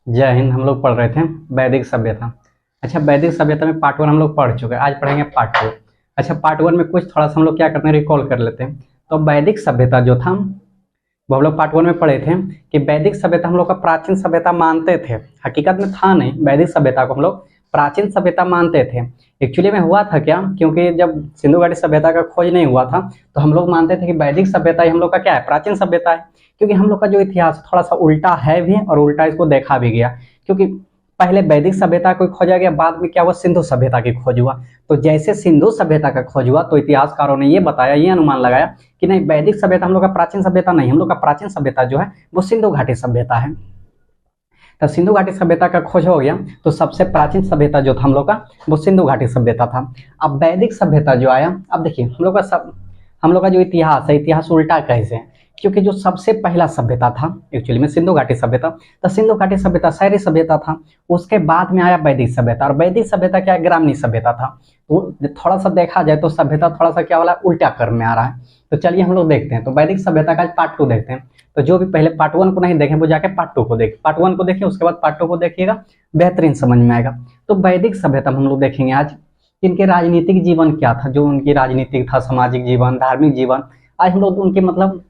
जय हिंद। हम लोग पढ़ रहे थे वैदिक सभ्यता। अच्छा, वैदिक सभ्यता में पार्ट वन हम लोग पढ़ चुके हैं, आज पढ़ेंगे पार्ट टू। अच्छा, पार्ट वन में कुछ थोड़ा सा हम लोग क्या करते हैं, रिकॉल कर लेते हैं। तो वैदिक सभ्यता जो था वो हम लोग पार्ट वन में पढ़े थे कि वैदिक सभ्यता हम लोग का प्राचीन सभ्यता मानते थे। हकीकत में था नहीं, वैदिक सभ्यता को हम लोग प्राचीन सभ्यता मानते थे। एक्चुअली में हुआ था क्या, क्योंकि जब सिंधु घाटी सभ्यता का खोज नहीं हुआ था तो हम लोग मानते थे कि वैदिक सभ्यता ही हम लोग का क्या है, प्राचीन सभ्यता है। क्योंकि हम लोग का जो इतिहास थोड़ा सा उल्टा है भी और उल्टा इसको देखा भी गया। क्योंकि पहले वैदिक सभ्यता को खोजा गया, बाद में क्या हुआ, सिंधु सभ्यता की खोज हुआ। तो जैसे सिंधु सभ्यता का खोज हुआ तो इतिहासकारों ने ये बताया, ये अनुमान लगाया कि नहीं, वैदिक सभ्यता हम लोग का प्राचीन सभ्यता नहीं, हम लोग का प्राचीन सभ्यता जो है वो सिंधु घाटी सभ्यता है। तो सिंधु घाटी सभ्यता का खोज हो गया तो सबसे प्राचीन सभ्यता जो था हम लोग का वो सिंधु घाटी सभ्यता था। अब वैदिक सभ्यता जो आया, अब देखिए हम लोग का जो इतिहास है, इतिहास उल्टा कैसे है, क्योंकि जो सबसे पहला सभ्यता था एक्चुअली में सिंधु घाटी सभ्यता। तो सिंधु घाटी सभ्यता शहरी सभ्यता था, उसके बाद में आया वैदिक सभ्यता। और वैदिक सभ्यता क्या है, ग्रामीण सभ्यता था। तो थोड़ा सा देखा जाए तो सभ्यता थोड़ा सा क्या वाला उल्टा क्रम में आ रहा है। तो चलिए हम लोग देखते हैं। तो वैदिक सभ्यता का पार्ट टू देखते हैं। तो जो भी पहले पार्ट वन को नहीं देखें वो जाके पार्ट टू को देखें, पार्ट वन को देखें उसके बाद पार्ट टू को देखिएगा, बेहतरीन समझ में आएगा। तो वैदिक सभ्यता हम लोग देखेंगे आज इनके राजनीतिक जीवन क्या था, जो उनकी राजनीतिक था, सामाजिक जीवन, धार्मिक जीवन, आज हम लोग उनके मतलब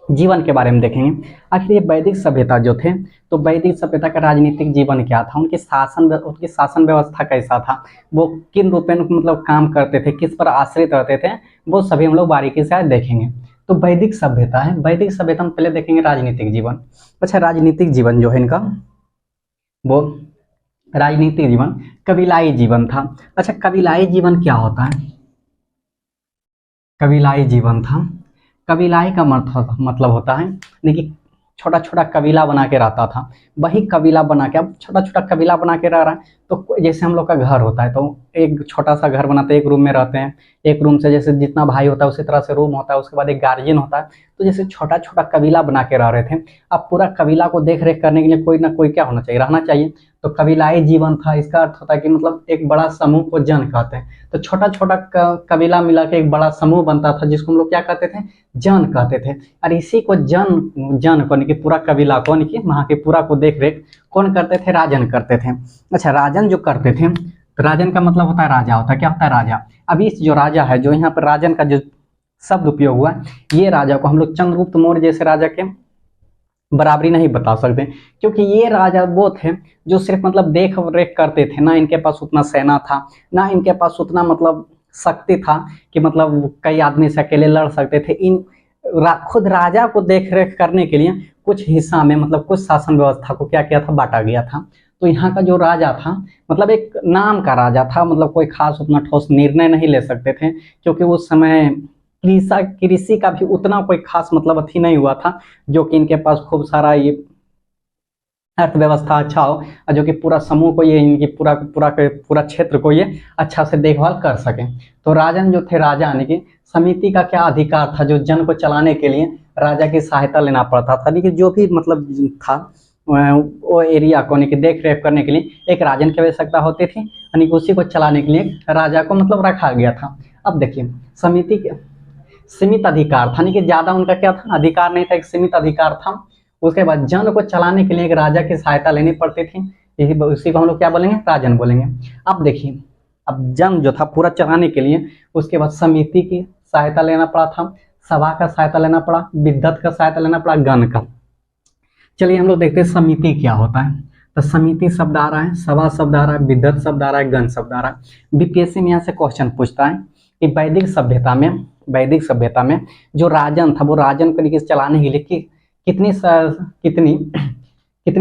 जीवन के बारे में देखेंगे। आखिर ये वैदिक सभ्यता जो थे, तो वैदिक सभ्यता का राजनीतिक जीवन क्या था, उनकी शासन व्यवस्था कैसा था, वो किन रूप में मतलब काम करते थे, किस पर आश्रित रहते थे, वो सभी हम लोग बारीकी से आज देखेंगे। तो वैदिक सभ्यता है, वैदिक सभ्यता में पहले देखेंगे राजनीतिक जीवन। अच्छा, राजनीतिक जीवन जो है इनका, वो राजनीतिक जीवन कबीलाई जीवन था। अच्छा, कबीलाई जीवन क्या होता है, कबीलाई जीवन था, कबीलाई का मतलब होता है, देखिए छोटा छोटा कबीला बना के रहता था। वही कबीला बना के, अब छोटा छोटा कबीला बना के रह रहा है। तो जैसे हम लोग का घर होता है, तो एक छोटा सा घर बनाते हैं, एक रूम में रहते हैं, एक रूम से जैसे जितना भाई होता है उसी तरह से रूम होता है, उसके बाद एक गार्जियन होता है। तो जैसे छोटा छोटा कबीला बना के रह रहे थे। अब पूरा कबीला को देख रेख करने के लिए कोई ना कोई क्या होना चाहिए, रहना चाहिए। तो कबीलाई जीवन था, इसका अर्थ होता है कि मतलब एक बड़ा समूह को जन कहते हैं। तो छोटा छोटा कबीला मिला के एक बड़ा समूह बनता था, जिसको हम लोग क्या कहते थे, जन कहते थे। और इसी को जन को कि पूरा कबीला को कि वहाँ के पूरा को देख रेख कौन करते थे, राजन करते थे। अच्छा, राजन जो करते थे, तो राजन का मतलब होता है राजा, होता है क्या, होता है राजा। अब इस जो राजा है, जो यहाँ पर राजन का जो शब्द उपयोग हुआ, ये राजा को हम लोग चंद्रगुप्त मौर्य जैसे राजा के बराबरी नहीं बता सकते, क्योंकि ये राजा वो थे जो सिर्फ मतलब देख रेख करते थे, ना इनके पास उतना सेना था, ना इनके पास उतना मतलब शक्ति था कि मतलब कई आदमी से अकेले लड़ सकते थे। खुद राजा को देख रेख करने के लिए कुछ हिस्सा में मतलब कुछ शासन व्यवस्था को क्या किया था, बांटा गया था। तो यहाँ का जो राजा था मतलब एक नाम का राजा था, मतलब कोई खास उतना ठोस निर्णय नहीं ले सकते थे, क्योंकि उस समय कृषि का भी उतना कोई खास मतलब अथी नहीं हुआ था, जो कि इनके पास खूब सारा ये अर्थव्यवस्था अच्छा हो, और जो कि पूरा समूह को ये इनकी पूरा क्षेत्र को ये अच्छा से देखभाल कर सके। तो राजन जो थे, राजा यानी कि समिति का क्या अधिकार था, जो जन को चलाने के लिए राजा की सहायता लेना पड़ता था। यानी कि जो भी मतलब था वो एरिया को यानी कि देख रेख करने के लिए एक राजन की आवश्यकता होती थी, यानी कि उसी को चलाने के लिए राजा को मतलब रखा गया था। अब देखिए, समिति के सीमित अधिकार था, यानी कि ज्यादा उनका क्या था, अधिकार नहीं था, एक सीमित अधिकार था। उसके बाद जन को चलाने के लिए एक राजा की सहायता लेनी पड़ती थी, उसी को हम लोग क्या बोलेंगे, राजन बोलेंगे। अब देखिए, अब जन जो था पूरा चलाने के लिए उसके बाद समिति की सहायता लेना पड़ा था, सभा का सहायता लेना पड़ा, विद्वत का सहायता लेना पड़ा, गण का। चलिए हम लोग देखते हैं समिति क्या होता है। तो समिति शब्द आ रहा है, सभा शब्द आ रहा है, विद्वत शब्द आ रहा है, गण शब्द आ रहा है। बीपीएससी में यहाँ से क्वेश्चन पूछता है कि वैदिक सभ्यता में जो राजन था, वो राजन को चलाने के लिए कितनी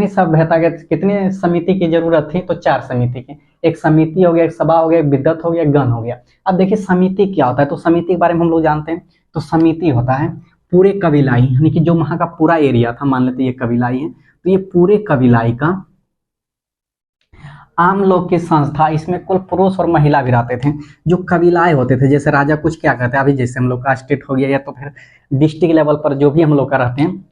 सभ्यता के कितनी समिति की जरूरत थी, तो 4 समिति की। एक समिति हो गया, एक सभा हो गया, एक विद्वत हो गया, गण हो गया। अब देखिए समिति क्या होता है, तो समिति के बारे में हम लोग जानते हैं। तो समिति होता है पूरे कबीलाई, यानी कि जो वहां का पूरा एरिया था, मान लेते ये कबीलाई है, तो ये पूरे कबीलाई का आम लोग की संस्था, इसमें कुल पुरुष और महिला भी रहते थे। जो कबीलाए होते थे, जैसे राजा कुछ क्या कहते हैं, अभी जैसे हम लोग का स्टेट हो गया या तो फिर डिस्ट्रिक्ट लेवल पर जो भी हम लोग का रहते हैं,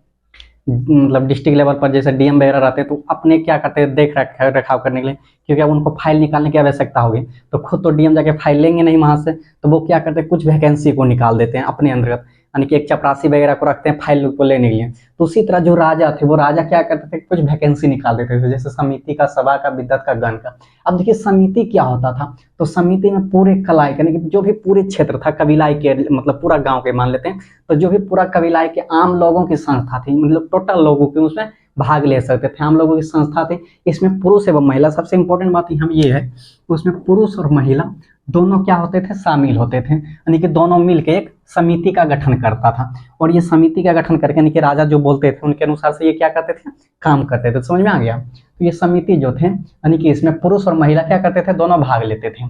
मतलब डिस्ट्रिक्ट लेवल पर जैसे डीएम वगैरह रहते हैं, तो अपने क्या करते हैं, देख रखाव करने के लिए, क्योंकि अब उनको फाइल निकालने की आवश्यकता होगी, तो खुद तो डीएम जाके फाइल लेंगे नहीं वहां से, तो वो क्या करते हैं, कुछ वैकेंसी को निकाल देते हैं अपने अंतर्गत। यानी कि एक चपरासी वगैरह को रखते हैं फाइल को लेने के लिए। तो उसी तरह जो राजा थे वो राजा क्या करते थे, कुछ वैकेंसी निकाल देते थे, जैसे समिति का, सभा का, विद्वत का, गण का। अब देखिए समिति क्या होता था, तो समिति में पूरे कलाई यानी कि जो भी पूरे क्षेत्र था कबीलाई के, मतलब पूरा गाँव के मान लेते हैं, तो जो भी पूरा कबीलाई के आम लोगों की संस्था थी, मतलब टोटल लोगों के उसमें भाग ले सकते थे, आम लोगों की संस्था थी। इसमें पुरुष एवं महिला, सबसे इंपॉर्टेंट बात हम ये है, उसमें पुरुष और महिला दोनों क्या होते थे, शामिल होते थे, यानी कि दोनों मिलकर एक समिति का गठन करता था। और ये समिति का गठन करके यानी कि राजा जो बोलते थे उनके अनुसार से ये क्या करते थे, काम करते थे। समझ में आ गया? तो ये समिति जो थे यानी कि इसमें पुरुष और महिला क्या करते थे, दोनों भाग लेते थे।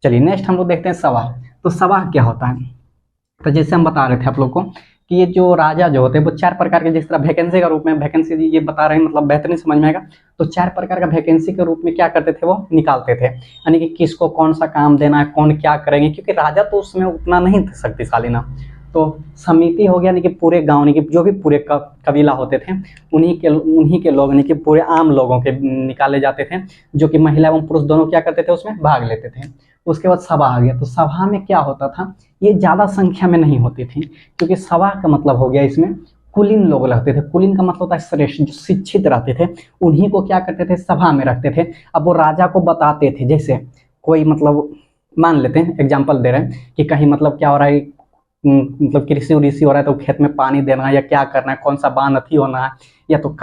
चलिए नेक्स्ट हम लोग देखते हैं सभा। तो सभा क्या होता है, तो जैसे हम बता रहे थे आप लोग को कि ये जो राजा जो होते हैं वो 4 प्रकार के, जिस तरह वैकेंसी का रूप में, वैकेंसी ये बता रहे हैं मतलब बेहतरीन समझ में आएगा। तो 4 प्रकार का वैकेंसी के रूप में क्या करते थे, वो निकालते थे, यानी कि किसको कौन सा काम देना है, कौन क्या करेंगे, क्योंकि राजा तो उसमें उतना नहीं थे शक्तिशाली ना। तो समिति हो गया यानी कि पूरे गाँव, यानी कि जो भी पूरे कबीला होते थे उन्हीं के लोग, यानी कि पूरे आम लोगों के निकाले जाते थे, जो कि महिला एवं पुरुष दोनों क्या करते थे, उसमें भाग लेते थे। उसके बाद सभा आ गया। तो सभा में क्या होता था, ये ज़्यादा संख्या में नहीं होती थी, क्योंकि सभा का मतलब हो गया इसमें कुलीन लोग रहते थे। कुलीन का मतलब होता है श्रेष्ठ, जो शिक्षित रहते थे, उन्हीं को क्या करते थे, सभा में रखते थे। अब वो राजा को बताते थे, जैसे कोई मतलब मान लेते हैं, एग्जाम्पल दे रहे हैं कि कहीं मतलब क्या हो रहा है, मतलब कृषि उड़ीसी हो रहा है, तो खेत में पानी देना है या क्या करना है, कौन सा बांध अथी होना है, या तो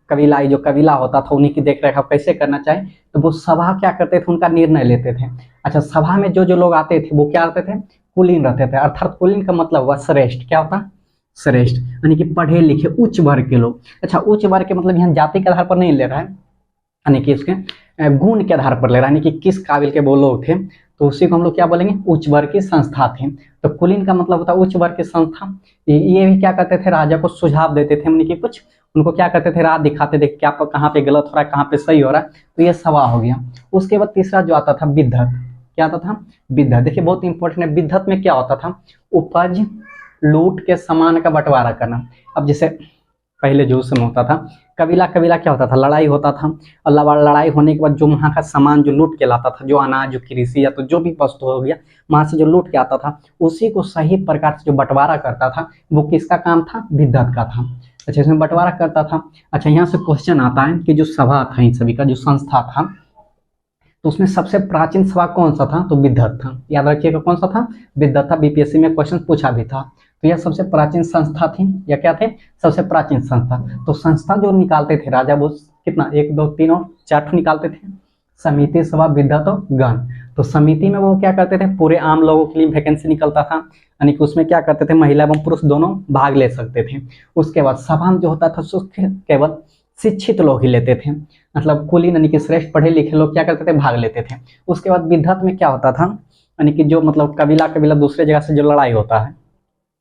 कबीलाई जो कबीला होता था उन्हीं की देख रेख कैसे करना चाहिए, तो वो सभा क्या करते थे, उनका निर्णय लेते थे। अच्छा, सभा में जो जो लोग आते थे वो क्या करते थे, कुलीन रहते थे, अर्थात कुलीन का मतलब हुआ श्रेष्ठ। क्या होता, श्रेष्ठ, यानी कि पढ़े लिखे उच्च वर्ग के लोग। अच्छा, उच्च वर्ग के मतलब यहाँ जाति के आधार पर नहीं ले रहा है, यानी कि उसके गुण के आधार पर ले रहा है, यानी कि किस काबिल के वो लोग थे, तो उसी को हम लोग क्या बोलेंगे, उच्च वर्ग की संस्था थी। तो कुलीन का मतलब होता है उच्च वर्ग की संस्था। ये भी क्या करते थे, राजा को सुझाव देते थे, यानी कि कुछ उनको क्या करते थे, राह दिखाते थे क्या कहाँ पे गलत हो रहा है, कहाँ पे सही हो रहा है। तो ये सभा हो गया। उसके बाद तीसरा जो आता था विद्धत। क्या आता था, विद्धत। देखिए बहुत इंपॉर्टेंट है। विद्धत में क्या होता था, उपज लूट के सामान का बंटवारा करना। अब जैसे पहले जो समय होता था, कबीला कबीला क्या होता था, लड़ाई होता था, और लड़ाई होने के बाद जो वहाँ का सामान जो लूट के लाता था, जो अनाज, जो कृषि या तो जो भी वस्तु हो गया, वहाँ से जो लूट के आता था, उसी को सही प्रकार से जो बंटवारा करता था, वो किसका काम था, विद्धत का था। अच्छा, इसमें बंटवारा करता था। अच्छा, यहाँ से क्वेश्चन आता है कि जो सभा था, इन सभी का जो संस्था था, तो उसमें सबसे प्राचीन सभा कौन सा था, तो विद्धत था। याद रखिएगा कौन सा था, विद्धत था। बीपीएससी में क्वेश्चन पूछा भी था। तो यह सबसे प्राचीन संस्था थी, या क्या थे, सबसे प्राचीन संस्था। तो संस्था जो निकालते थे राजा, वो कितना, 1 2 3 और 4 निकालते थे, समिति, सभा, विद्धत और गण। तो समिति में वो क्या करते थे, पूरे आम लोगों के लिए वैकेंसी निकलता था, यानी कि उसमें क्या करते थे, महिला एवं पुरुष दोनों भाग ले सकते थे। उसके बाद सभा में जो होता था केवल शिक्षित लोग ही लेते थे, मतलब कुलीन यानी कि श्रेष्ठ पढ़े लिखे लोग क्या करते थे, भाग लेते थे। उसके बाद विद्धत में क्या होता था, यानी कि जो मतलब कबीला कबीला दूसरे जगह से जो लड़ाई होता है,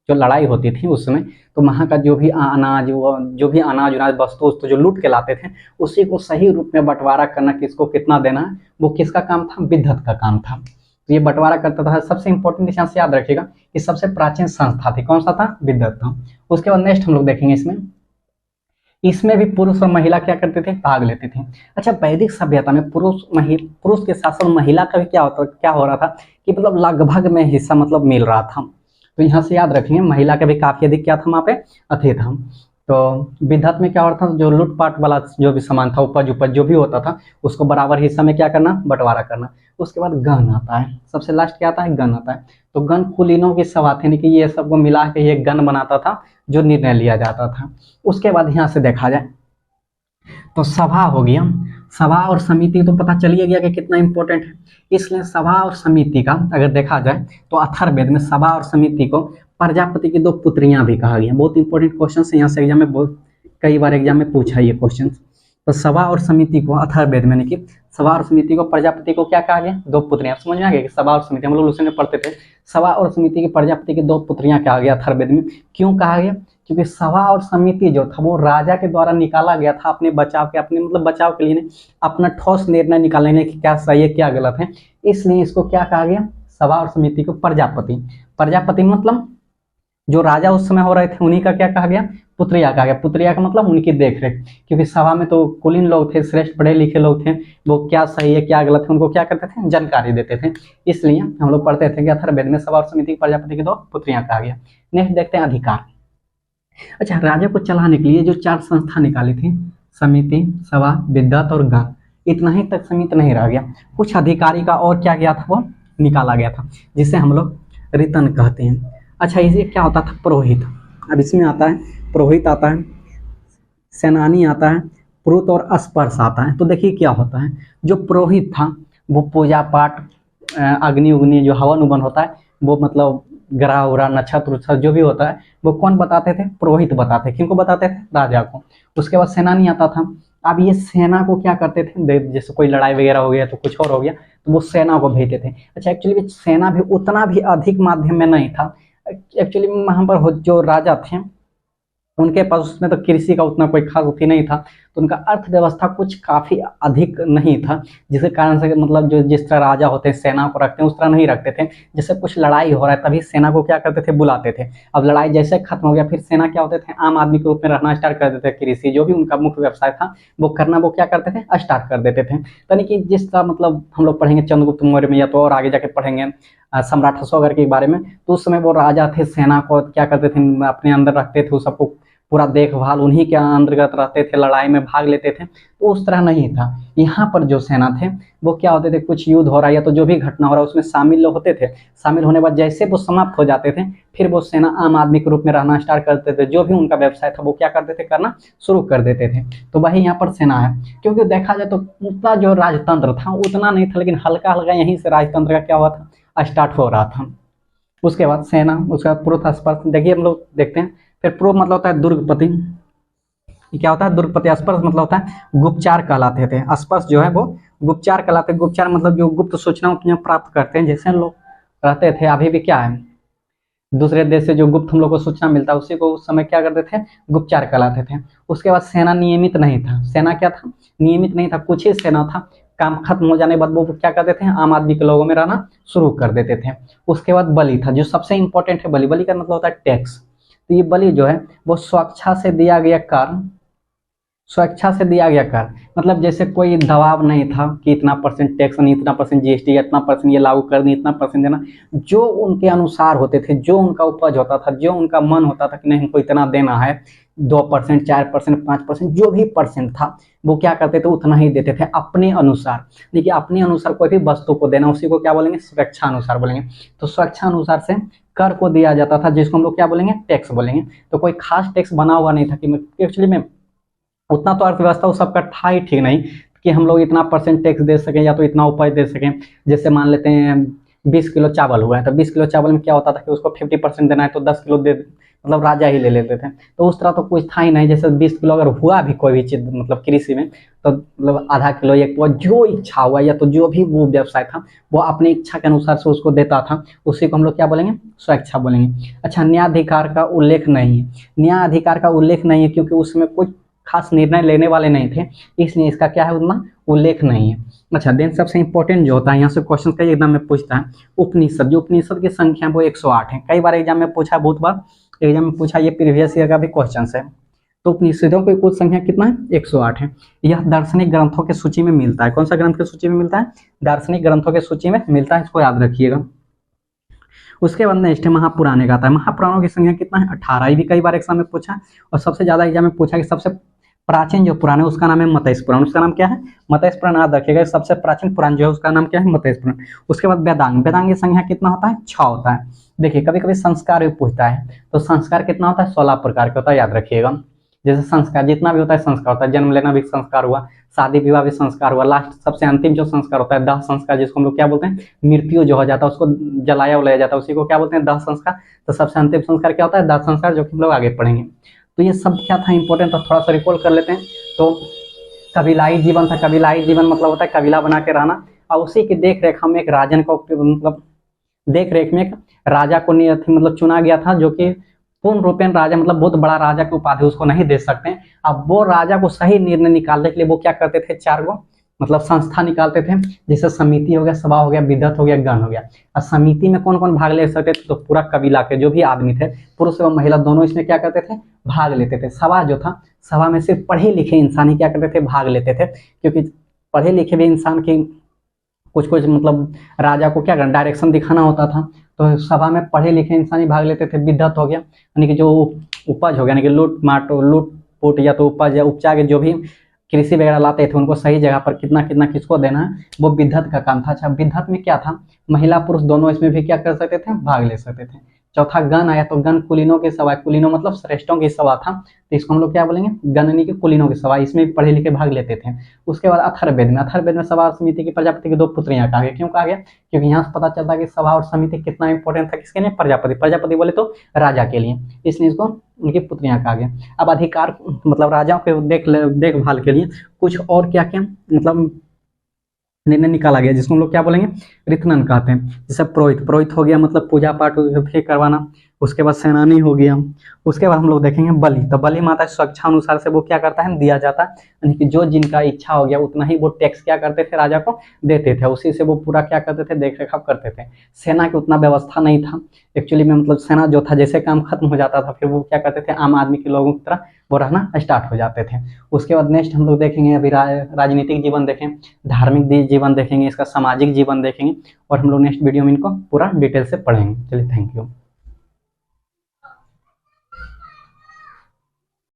जो लड़ाई होती थी उस समय, तो वहाँ का जो भी अनाज उनाज वस्तु जो लूट के लाते थे, उसी को सही रूप में बंटवारा करना, किसको कितना देना है, वो किसका काम था, विद्धत का काम था। तो ये बंटवारा करता था। सबसे इंपॉर्टेंट यहाँ से याद रखिएगा कि सबसे प्राचीन संस्था थी, कौन सा था, विद्धत था। उसके बाद नेक्स्ट हम लोग देखेंगे, इसमें भी पुरुष और महिला क्या करते थे, भाग लेते थे। अच्छा, वैदिक सभ्यता में पुरुष के साथ साथ महिला का भी क्या हो रहा था कि मतलब लगभग में हिस्सा मतलब मिल रहा था। तो यहाँ से याद रखेंगे महिला का भी काफी अधिक क्या था, वहाँ पे अति था। तो विद्धत में क्या हो रहा था, जो लूटपाट वाला जो भी सामान था, उपज जो भी होता था, उसको बराबर हिस्सा में क्या करना, बंटवारा करना। उसके बाद गण आता है, सबसे लास्ट क्या आता है, गण आता है। तो गण कुलीनों की सभा थी, कि ये सबको मिला के ये गण बनाता था, जो निर्णय लिया जाता था। उसके बाद यहाँ से देखा जाए तो सभा हो गया। सभा और समिति तो पता चलिए गया कि कितना इंपॉर्टेंट है। इसलिए सभा और समिति का अगर देखा जाए तो अथर्ववेद में सभा और समिति को प्रजापति की 2 पुत्रियां भी कहा गया। बहुत इंपॉर्टेंट क्वेश्चन है, यहाँ से एग्जाम में कई बार एग्जाम में पूछा ये क्वेश्चन। तो सभा और समिति को अथर्ववेद में, कि सभा और समिति को प्रजापति को क्या कहा गया, 2 पुत्रियां। समझ में आ गया कि सभा और समिति, हम लोग उसमें पढ़ते थे, सभा और समिति की प्रजापति की 2 पुत्रियां कहा गया अथर्ववेद में। क्यों कहा गया, क्योंकि सभा और समिति जो था वो राजा के द्वारा निकाला गया था, अपने बचाव के, अपने मतलब बचाव के लिए, अपना ठोस निर्णय निकालने की क्या सही है क्या गलत है। इसलिए इसको क्या कहा गया, सभा और समिति को प्रजापति। प्रजापति मतलब जो राजा उस समय हो रहे थे उन्हीं का क्या कहा गया, पुत्रिया कहा गया। पुत्रिया का मतलब उनकी देख रेख, क्योंकि सभा में तो कुलीन लोग थे, श्रेष्ठ पढ़े लिखे लोग थे, वो क्या सही है क्या गलत है उनको क्या करते थे, जानकारी देते थे। इसलिए हम लोग पढ़ते थे कि अथर्ववेद में सभा और समिति प्रजापति की 2 पुत्रियां कहा गया। नेक्स्ट देखते हैं अधिकार। अच्छा, राजा को चलाने के लिए जो 4 संस्था निकाली थी, समिति, सभा, विद्वत और गण, इतना ही तक सीमित नहीं रह गया। कुछ अधिकारी का और क्या गया था, वो निकाला गया था, जिसे हम लोग रितन कहते हैं। अच्छा, इसे क्या होता था, पुरोहित। अब इसमें आता है पुरोहित आता है, सेनानी आता है, पुरुत और स्पर्श आता है। तो देखिए क्या होता है, जो पुरोहित था वो पूजा पाठ, अग्नि उग्नि जो हवन उवन होता है वो मतलब ग्रह उरा नक्षत्र उच्छत्र जो भी होता है वो कौन बताते थे, पुरोहित बताते। किनको बताते थे, राजा को। उसके बाद सेनानी आता था। अब ये सेना को क्या करते थे, जैसे कोई लड़ाई वगैरह हो गया तो कुछ और हो गया तो वो सेना को भेजते थे। अच्छा, एक्चुअली सेना भी उतना भी अधिक माध्यम में नहीं था। एक्चुअली वहाँ पर जो राजा थे उनके पास उसमें तो कृषि का उतना कोई खास उथी नहीं था, तो उनका अर्थव्यवस्था कुछ काफ़ी अधिक नहीं था, जिसके कारण से मतलब जो जिस तरह राजा होते हैं सेना को रखते हैं उस तरह नहीं रखते थे। जैसे कुछ लड़ाई हो रहा है तभी सेना को क्या करते थे, बुलाते थे। अब लड़ाई जैसे खत्म हो गया फिर सेना क्या होते थे, आम आदमी के रूप में रहना स्टार्ट कर देते थे। कृषि जो भी उनका मुख्य व्यवसाय था वो करना वो क्या करते थे, स्टार्ट कर देते थे। यानी कि जिस तरह मतलब हम लोग पढ़ेंगे चंद्रगुप्त मौर्य में या तो और आगे जाके पढ़ेंगे सम्राट अशोक के बारे में, तो उस समय वो राजा थे, सेना को क्या करते थे, अपने अंदर रखते थे, उस सबको पूरा देखभाल उन्हीं के अंतर्गत रहते थे, लड़ाई में भाग लेते थे। तो उस तरह नहीं था। यहाँ पर जो सेना थे वो क्या होते थे, कुछ युद्ध हो रहा है या तो जो भी घटना हो रहा है उसमें शामिल लोग होते थे। शामिल होने के बाद जैसे वो समाप्त हो जाते थे फिर वो सेना आम आदमी के रूप में रहना स्टार्ट करते थे। जो भी उनका व्यवसाय था वो क्या करते थे, करना शुरू कर देते थे। तो वही यहाँ पर सेना है। क्योंकि देखा जाए तो उतना जो राजतंत्र था उतना नहीं था, लेकिन हल्का हल्का यहीं से राजतंत्र का क्या हुआ था, स्टार्ट हो रहा था। उसके बाद सेना, उसके बाद पुरुष स्पर्श। देखिए हम लोग देखते हैं, फिर पूर्व मतलब होता है दुर्गपति। क्या होता है, दुर्गपति। स्पर्श मतलब होता है गुप्तचार कहलाते थे। स्पर्श जो है वो गुप्तचार कहलाते हैं। गुप्तचार मतलब जो गुप्त सूचना प्राप्त करते हैं। जैसे लोग रहते थे, अभी भी क्या है, दूसरे देश से जो गुप्त हम लोग को सूचना मिलता है उसी को उस समय क्या करते थे, गुप्तचार कहलाते थे। उसके बाद सेना नियमित नहीं था। सेना क्या था, नियमित नहीं था, कुछ ही सेना था। काम खत्म हो जाने के बाद वो क्या करते थे, आम आदमी के लोगों में रहना शुरू कर देते थे। उसके बाद बलि था, जो सबसे इंपॉर्टेंट है। बलि, बलि का मतलब होता है टैक्स। तो ये बलि जो है वो स्वेच्छा से दिया गया कर, स्वेच्छा से दिया गया कर मतलब जैसे कोई दबाव नहीं था कि इतना परसेंट टैक्स नहीं, इतना परसेंट जीएसटी या इतना परसेंट ये लागू कर दी, इतना परसेंट देना। जो उनके अनुसार होते थे, जो उनका उपज होता था, जो उनका मन होता था कि नहीं हमको इतना देना है, 2%, 4%, 5%, जो भी परसेंट था वो क्या करते थे, उतना ही देते थे अपने अनुसार। देखिए अपने अनुसार कोई भी वस्तु को देना उसी को क्या बोलेंगे, स्वेच्छानुसार बोलेंगे। तो स्वेच्छानुसार से कर को दिया जाता था, जिसको हम लोग क्या बोलेंगे, टैक्स बोलेंगे। तो कोई खास टैक्स बना हुआ नहीं था कि एक्चुअली में उतना तो अर्थव्यवस्था उस सबका था ही ठीक नहीं कि हम लोग इतना परसेंट टैक्स दे सकें या तो इतना उपज दे सकें। जैसे मान लेते हैं 20 किलो चावल हुआ है तो 20 किलो चावल में क्या होता था कि उसको 50% देना है तो 10 किलो दे, मतलब राजा ही ले लेते थे। तो उस तरह तो कुछ था ही नहीं। जैसे 20 किलो अगर हुआ भी कोई भी चीज़ मतलब कृषि में तो मतलब आधा किलो, 1 किलो, जो इच्छा हुआ या तो जो भी वो व्यवसाय था वो अपनी इच्छा के अनुसार से उसको देता था। उसी को हम लोग क्या बोलेंगे, स्वेच्छा बोलेंगे। अच्छा, न्यायाधिकार का उल्लेख नहीं है। न्यायाधिकार का उल्लेख नहीं है क्योंकि उसमें कुछ खास निर्णय लेने वाले नहीं थे, इसलिए इसका क्या है, उतना उल्लेख नहीं है। अच्छा, देन सबसे इंपॉर्टेंट जो होता है, यहाँ से क्वेश्चन कई एग्जाम में पूछता है, उपनिषद। जो उपनिषद की संख्या वो 108 है। कई बार एग्जाम में पूछा, बहुत बार एग्जाम में पूछा, ये प्रीवियस ईयर का भी क्वेश्चन है। तो उपनिषदों की कुल संख्या कितना है, 108 है। यह दार्शनिक ग्रंथों की सूची में मिलता है। कौन सा ग्रंथ की सूची में मिलता है, दार्शनिक ग्रंथों की सूची में मिलता है, इसको याद रखिएगा। उसके बाद नेक्स्ट है महापुराण का आता है। महापुराणों की संख्या कितना है, 18। ये भी कई बार एग्जाम में पूछा और सबसे ज्यादा एग्जाम में पूछा कि सबसे प्राचीन जो पुराण है उसका नाम है मत्स्य पुराण। उसका नाम क्या है, मत्स्य पुराण। याद रखिएगा, सबसे प्राचीन पुराण जो है उसका नाम क्या है, मत्स्य पुराण। उसके बाद वेदांग। वेदांग की संख्या कितना होता है, 6 होता है। देखिए कभी कभी संस्कार भी पूछता है, तो संस्कार कितना होता है, 16 प्रकार का होता है, याद रखिएगा। जैसे संस्कार जितना भी होता है संस्कार होता है, जन्म लेना भी संस्कार हुआ, शादी विवाह भी संस्कार हुआ, लास्ट सबसे अंतिम जो संस्कार होता है दाह संस्कार, जिसको हम लोग क्या बोलते हैं, मृत्यु जो हो जाता है उसको जलाया उलाया जाता है, उसी को क्या बोलते हैं, दाह संस्कार। तो सबसे अंतिम संस्कार क्या होता है, दाह संस्कार, जो कि हम लोग आगे पढ़ेंगे। तो ये सब क्या था, इंपॉर्टेंट था, थोड़ा सा रिकॉल कर लेते हैं। तो कबीलाई जीवन था। कबीलाई जीवन मतलब होता है कबीला बना के रहना, और उसी की देख रेख में एक राजन को मतलब देख रेख में एक राजा को मतलब चुना गया था, जो कि पूर्ण रूपेण राजा मतलब बहुत बड़ा राजा की उपाधि उसको नहीं दे सकते। अब वो राजा को सही निर्णय निकालने के लिए वो क्या करते थे, 4 गो मतलब संस्था निकालते थे, जैसे समिति हो गया, सभा हो गया, विदत हो गया, गण हो गया। और समिति में कौन कौन भाग ले सकते थे, तो पूरा कबीला के जो भी आदमी थे, पुरुष एवं महिला दोनों इसमें क्या करते थे, भाग लेते थे। सभा जो था, सभा में सिर्फ पढ़े लिखे इंसान ही क्या करते थे, भाग लेते थे, क्योंकि पढ़े लिखे भी इंसान की कुछ कुछ मतलब राजा को क्या करना, डायरेक्शन दिखाना होता था, तो सभा में पढ़े लिखे इंसान ही भाग लेते थे। विदत हो गया यानी कि जो उपज हो गया, यानी कि लूट पुट या तो उपज या उपजा के जो भी कृषि वगैरह लाते थे, उनको सही जगह पर कितना कितना किसको देना है, वो विदत का काम था। अच्छा, विदत में क्या था, महिला पुरुष दोनों इसमें भी क्या कर सकते थे, भाग ले सकते थे। चौथा गण आया, तो गण कुलीनों की सभा, कुलीनों मतलब श्रेष्ठों की सभा था, तो इसको हम लोग क्या बोलेंगे, गणनी की कुलीनों की सभा, इसमें भी पढ़े लिखे भाग लेते थे। उसके बाद अथर्ववेद में सभा और समिति की प्रजापति की दो पुत्रियां कहा गया। क्यों कहा गया, क्योंकि यहाँ से पता चलता है कि सभा और समिति कितना इंपॉर्टेंट था, किसके लिए, प्रजापति, प्रजापति बोले तो राजा के लिए, इसलिए इसको उनकी पुत्रियां कहा गया। अब अधिकार मतलब राजाओं के देखभाल के लिए कुछ और क्या क्या मतलब निर्णय निकाला गया, जिसको हम लोग क्या बोलेंगे, रितनन कहते हैं। जैसे पुरोहित, पुरोहित हो गया मतलब पूजा पाठ भी करवाना। उसके बाद सेनानी हो गया। उसके बाद हम लोग देखेंगे बलि, तो बलि माता स्वेच्छा अनुसार से वो क्या करता है, दिया जाता है, यानी कि जो जिनका इच्छा हो गया उतना ही वो टैक्स क्या करते थे, राजा को देते थे, उसी से वो पूरा क्या करते थे, देख रेखाव करते थे। सेना की उतना व्यवस्था नहीं था एक्चुअली में, मतलब सेना जो था जैसे काम खत्म हो जाता था, फिर वो क्या करते थे, आम आदमी के लोगों की तरह वो रहना स्टार्ट हो जाते थे। उसके बाद नेक्स्ट हम लोग देखेंगे, अभी राजनीतिक जीवन देखें, धार्मिक जीवन देखेंगे, इसका सामाजिक जीवन देखेंगे, और हम लोग नेक्स्ट वीडियो में इनको पूरा डिटेल से पढ़ेंगे। चलिए, थैंक यू।